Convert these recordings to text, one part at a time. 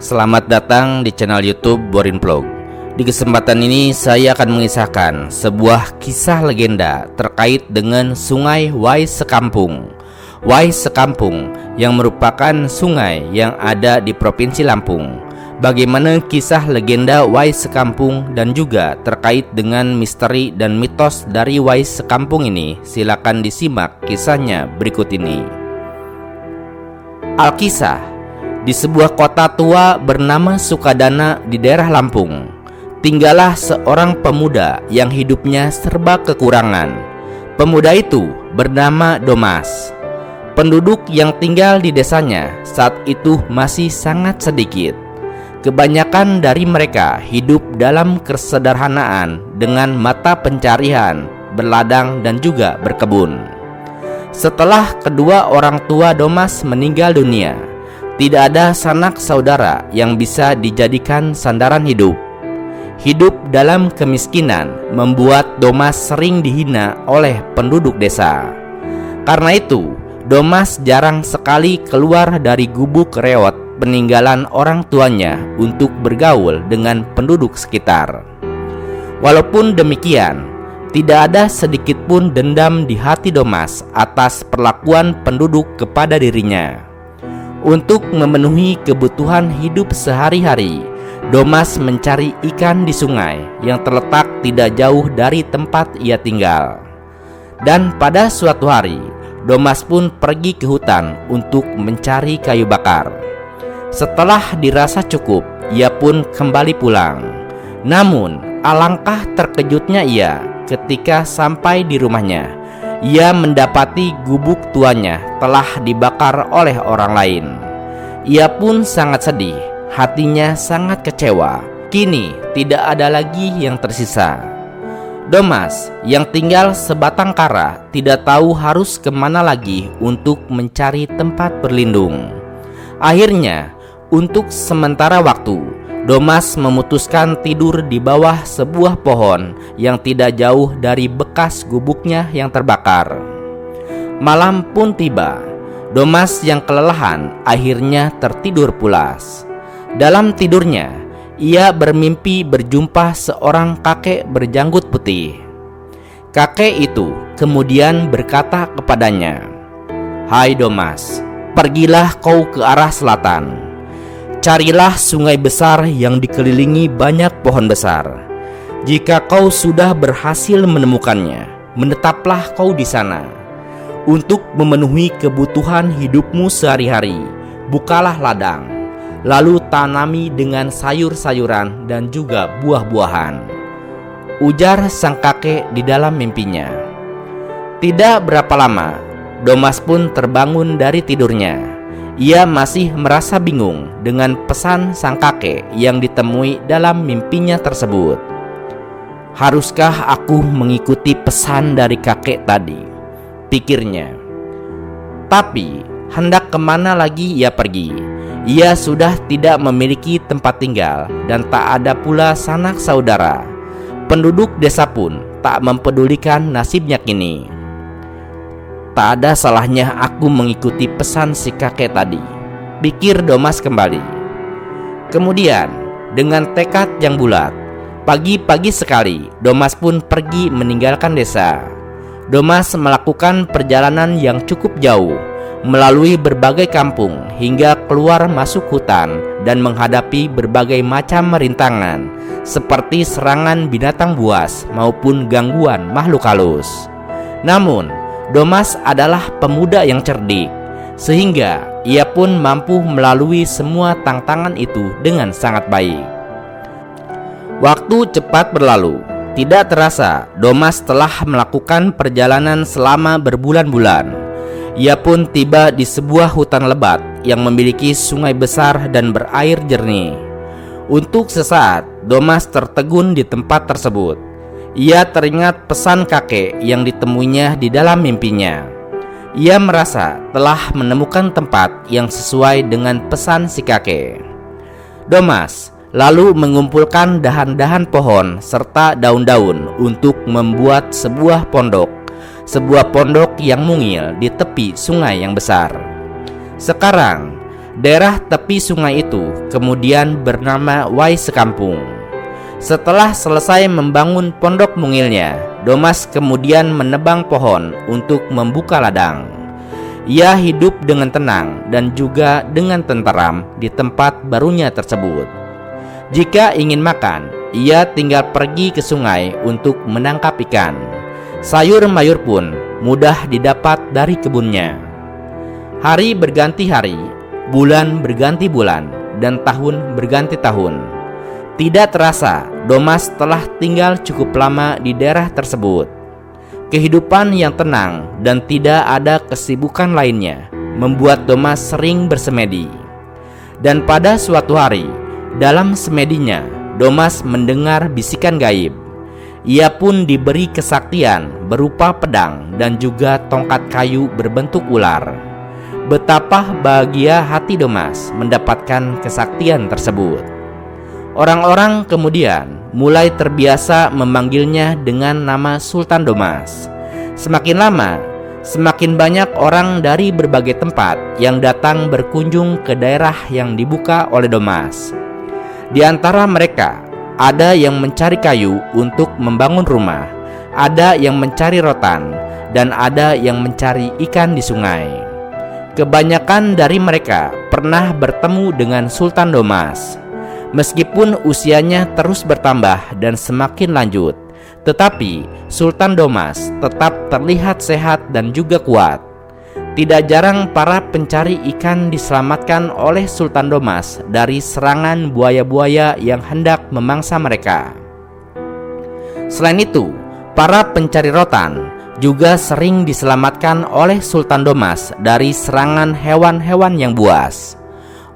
Selamat datang di channel YouTube Borin Vlog. Di kesempatan ini saya akan mengisahkan sebuah kisah legenda terkait dengan Sungai Wai Sekampung. Wai Sekampung yang merupakan sungai yang ada di Provinsi Lampung. Bagaimana kisah legenda Wai Sekampung dan juga terkait dengan misteri dan mitos dari Wai Sekampung ini, silakan disimak kisahnya berikut ini. Alkisah. Di sebuah kota tua bernama Sukadana di daerah Lampung, tinggallah seorang pemuda yang hidupnya serba kekurangan. Pemuda itu bernama Domas. Penduduk yang tinggal di desanya saat itu masih sangat sedikit. Kebanyakan dari mereka hidup dalam kesederhanaan dengan mata pencarian, berladang dan juga berkebun. Setelah kedua orang tua Domas meninggal dunia, tidak ada sanak saudara yang bisa dijadikan sandaran hidup. Hidup dalam kemiskinan membuat Domas sering dihina oleh penduduk desa. Karena itu, Domas jarang sekali keluar dari gubuk reot peninggalan orang tuanya untuk bergaul dengan penduduk sekitar. Walaupun demikian, tidak ada sedikit pun dendam di hati Domas atas perlakuan penduduk kepada dirinya. Untuk memenuhi kebutuhan hidup sehari-hari, Domas mencari ikan di sungai yang terletak tidak jauh dari tempat ia tinggal. Dan pada suatu hari, Domas pun pergi ke hutan untuk mencari kayu bakar. Setelah dirasa cukup, ia pun kembali pulang. Namun, alangkah terkejutnya ia ketika sampai di rumahnya. Ia mendapati gubuk tuanya telah dibakar oleh orang lain. Ia pun sangat sedih, hatinya sangat kecewa. Kini tidak ada lagi yang tersisa. Domas yang tinggal sebatang kara tidak tahu harus kemana lagi untuk mencari tempat berlindung. Akhirnya, untuk sementara waktu, Domas memutuskan tidur di bawah sebuah pohon yang tidak jauh dari bekas gubuknya yang terbakar. Malam pun tiba. Domas yang kelelahan akhirnya tertidur pulas. Dalam tidurnya, ia bermimpi berjumpa seorang kakek berjanggut putih. Kakek itu kemudian berkata kepadanya, "Hai Domas, pergilah kau ke arah selatan. Carilah sungai besar yang dikelilingi banyak pohon besar. Jika kau sudah berhasil menemukannya, menetaplah kau di sana. Untuk memenuhi kebutuhan hidupmu sehari-hari, bukalah ladang, lalu tanami dengan sayur-sayuran dan juga buah-buahan," ujar sang kakek di dalam mimpinya. Tidak berapa lama, Domas pun terbangun dari tidurnya. Ia masih merasa bingung dengan pesan sang kakek yang ditemui dalam mimpinya tersebut. Haruskah aku mengikuti pesan dari kakek tadi? Pikirnya. Tapi hendak kemana lagi ia pergi? Ia sudah tidak memiliki tempat tinggal dan tak ada pula sanak saudara. Penduduk desa pun tak mempedulikan nasibnya kini. Tak ada salahnya aku mengikuti pesan si kakek tadi, pikir Domas kembali. Kemudian, dengan tekad yang bulat, pagi-pagi sekali Domas pun pergi meninggalkan desa. Domas melakukan perjalanan yang cukup jauh, melalui berbagai kampung hingga keluar masuk hutan dan menghadapi berbagai macam rintangan, seperti serangan binatang buas maupun gangguan makhluk halus. Namun, Domas adalah pemuda yang cerdik, sehingga ia pun mampu melalui semua tantangan itu dengan sangat baik. Waktu cepat berlalu. Tidak terasa, Domas telah melakukan perjalanan selama berbulan-bulan. Ia pun tiba di sebuah hutan lebat yang memiliki sungai besar dan berair jernih. Untuk sesaat, Domas tertegun di tempat tersebut. Ia teringat pesan kakek yang ditemuinya di dalam mimpinya. Ia merasa telah menemukan tempat yang sesuai dengan pesan si kakek. Domas lalu mengumpulkan dahan-dahan pohon serta daun-daun untuk membuat sebuah pondok. Sebuah pondok yang mungil di tepi sungai yang besar. Sekarang, Daerah tepi sungai itu kemudian bernama Wai Sekampung. Setelah selesai membangun pondok mungilnya, Domas kemudian menebang pohon untuk membuka ladang. Ia hidup dengan tenang dan juga dengan tenteram di tempat barunya tersebut. Jika ingin makan, ia tinggal pergi ke sungai untuk menangkap ikan. Sayur mayur pun mudah didapat dari kebunnya. Hari berganti hari, bulan berganti bulan, dan tahun berganti tahun. Tidak terasa, Domas telah tinggal cukup lama di daerah tersebut. Kehidupan yang tenang dan tidak ada kesibukan lainnya membuat Domas sering bersemedi. Dan pada suatu hari, dalam semedinya, Domas mendengar bisikan gaib. Ia pun diberi kesaktian berupa pedang dan juga tongkat kayu berbentuk ular. Betapa bahagia hati Domas mendapatkan kesaktian tersebut. Orang-orang kemudian mulai terbiasa memanggilnya dengan nama Sultan Domas. Semakin lama, semakin banyak orang dari berbagai tempat yang datang berkunjung ke daerah yang dibuka oleh Domas. Di antara mereka, ada yang mencari kayu untuk membangun rumah, ada yang mencari rotan, dan ada yang mencari ikan di sungai. Kebanyakan dari mereka pernah bertemu dengan Sultan Domas. Meskipun usianya terus bertambah dan semakin lanjut, tetapi Sultan Domas tetap terlihat sehat dan juga kuat. Tidak jarang para pencari ikan diselamatkan oleh Sultan Domas dari serangan buaya-buaya yang hendak memangsa mereka. Selain itu, para pencari rotan juga sering diselamatkan oleh Sultan Domas dari serangan hewan-hewan yang buas.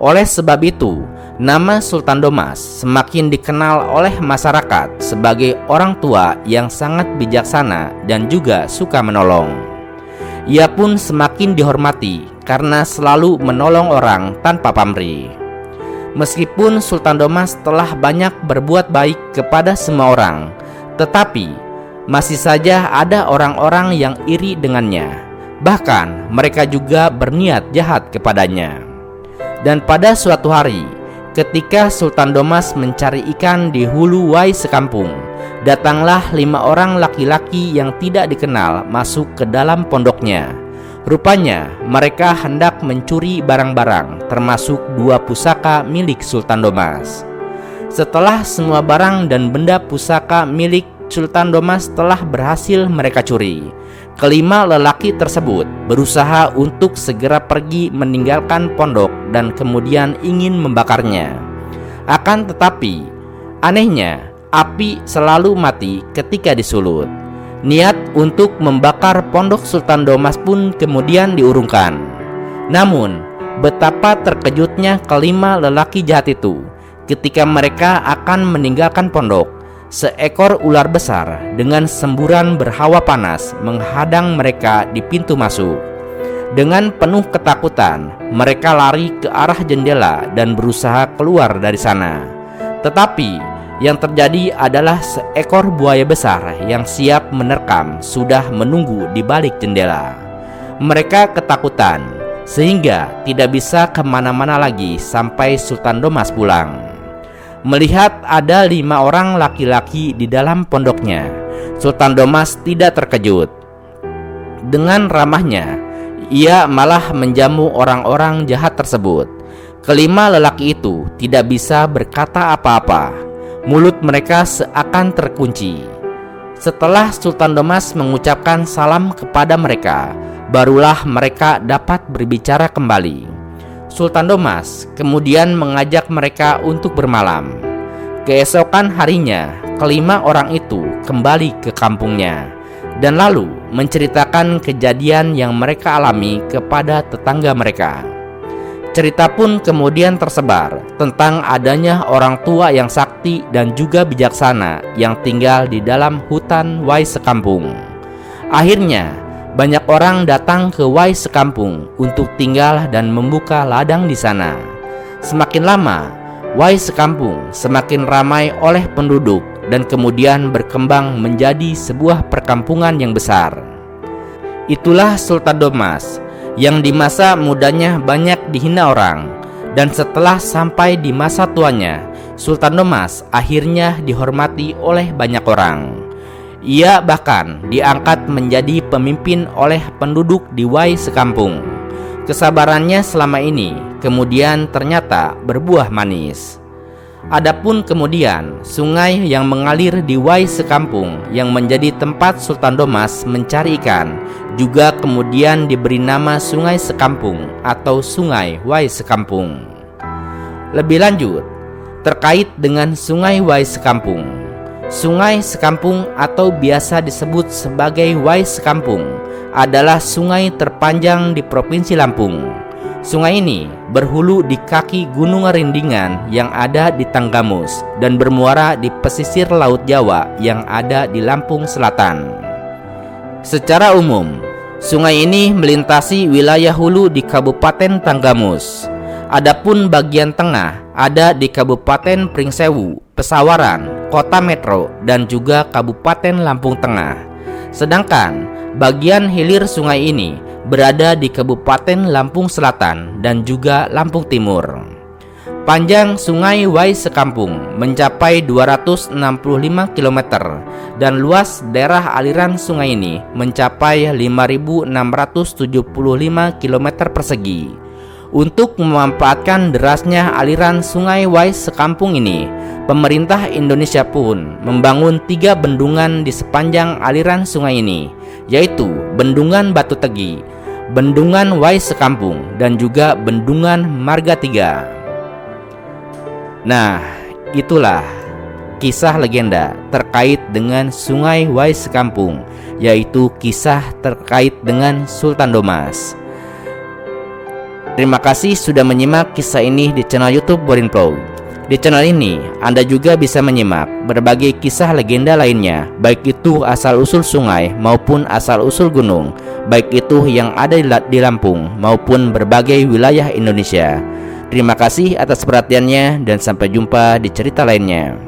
Oleh sebab itu, nama Sultan Domas semakin dikenal oleh masyarakat sebagai orang tua yang sangat bijaksana dan juga suka menolong. Ia pun semakin dihormati karena selalu menolong orang tanpa pamrih. Meskipun Sultan Domas telah banyak berbuat baik kepada semua orang, tetapi masih saja ada orang-orang yang iri dengannya. Bahkan mereka juga berniat jahat kepadanya. Dan pada suatu hari, ketika Sultan Domas mencari ikan di hulu Wai Sekampung, datanglah 5 orang laki-laki yang tidak dikenal masuk ke dalam pondoknya. Rupanya mereka hendak mencuri barang-barang, termasuk 2 pusaka milik Sultan Domas. Setelah semua barang dan benda pusaka milik Sultan Domas telah berhasil mereka curi, kelima lelaki tersebut berusaha untuk segera pergi meninggalkan pondok dan kemudian ingin membakarnya. Akan tetapi, anehnya, api selalu mati ketika disulut. Niat untuk membakar pondok Sultan Domas pun kemudian diurungkan. Namun, betapa terkejutnya kelima lelaki jahat itu ketika mereka akan meninggalkan pondok. Seekor ular besar dengan semburan berhawa panas menghadang mereka di pintu masuk. Dengan penuh ketakutan, mereka lari ke arah jendela dan berusaha keluar dari sana. Tetapi yang terjadi adalah seekor buaya besar yang siap menerkam sudah menunggu di balik jendela. Mereka ketakutan sehingga tidak bisa kemana-mana lagi sampai Sultan Domas pulang. Melihat ada 5 orang laki-laki di dalam pondoknya, Sultan Domas tidak terkejut. Dengan ramahnya, ia malah menjamu orang-orang jahat tersebut. Kelima lelaki itu tidak bisa berkata apa-apa. Mulut mereka seakan terkunci. Setelah Sultan Domas mengucapkan salam kepada mereka, barulah mereka dapat berbicara kembali. Sultan Domas kemudian mengajak mereka untuk bermalam. Keesokan harinya, kelima orang itu kembali ke kampungnya dan lalu menceritakan kejadian yang mereka alami kepada tetangga mereka. Cerita pun kemudian tersebar tentang adanya orang tua yang sakti dan juga bijaksana yang tinggal di dalam hutan Wai Sekampung. Akhirnya, banyak orang datang ke Wai Sekampung untuk tinggal dan membuka ladang di sana. Semakin lama, Wai Sekampung semakin ramai oleh penduduk dan kemudian berkembang menjadi sebuah perkampungan yang besar. Itulah Sultan Domas yang di masa mudanya banyak dihina orang, Dan setelah sampai di masa tuanya, Sultan Domas akhirnya dihormati oleh banyak orang. Ia bahkan diangkat menjadi pemimpin oleh penduduk di Wai sekampung. Kesabarannya selama ini kemudian ternyata berbuah manis. Adapun kemudian sungai yang mengalir di Wai sekampung yang menjadi tempat Sultan Domas mencari ikan juga kemudian diberi nama Sungai Sekampung atau Sungai Wai Sekampung. Lebih lanjut, terkait dengan Sungai Wai Sekampung. Sungai Sekampung atau biasa disebut sebagai Wai Sekampung adalah sungai terpanjang di Provinsi Lampung. Sungai ini berhulu di kaki Gunung Rindingan yang ada di Tanggamus dan bermuara di pesisir Laut Jawa yang ada di Lampung Selatan. Secara umum, sungai ini melintasi wilayah hulu di Kabupaten Tanggamus. Adapun bagian tengah ada di Kabupaten Pringsewu, Pesawaran, Kota Metro, dan juga Kabupaten Lampung Tengah. Sedangkan bagian hilir sungai ini berada di Kabupaten Lampung Selatan dan juga Lampung Timur. Panjang Sungai Wai Sekampung mencapai 265 km dan luas daerah aliran sungai ini mencapai 5.675 km persegi. Untuk memanfaatkan derasnya aliran Sungai Wai Sekampung ini, pemerintah Indonesia pun membangun 3 bendungan di sepanjang aliran sungai ini, yaitu Bendungan Batu Tegi, Bendungan Wai Sekampung, dan juga Bendungan Marga 3. Nah, itulah kisah legenda terkait dengan Sungai Wai Sekampung, yaitu kisah terkait dengan Sultan Domas. Terima kasih sudah menyimak kisah ini di channel YouTube Boring Vlog. Di channel ini Anda juga bisa menyimak berbagai kisah legenda lainnya, baik itu asal-usul sungai maupun asal-usul gunung, baik itu yang ada di Lampung maupun berbagai wilayah Indonesia. Terima kasih atas perhatiannya dan sampai jumpa di cerita lainnya.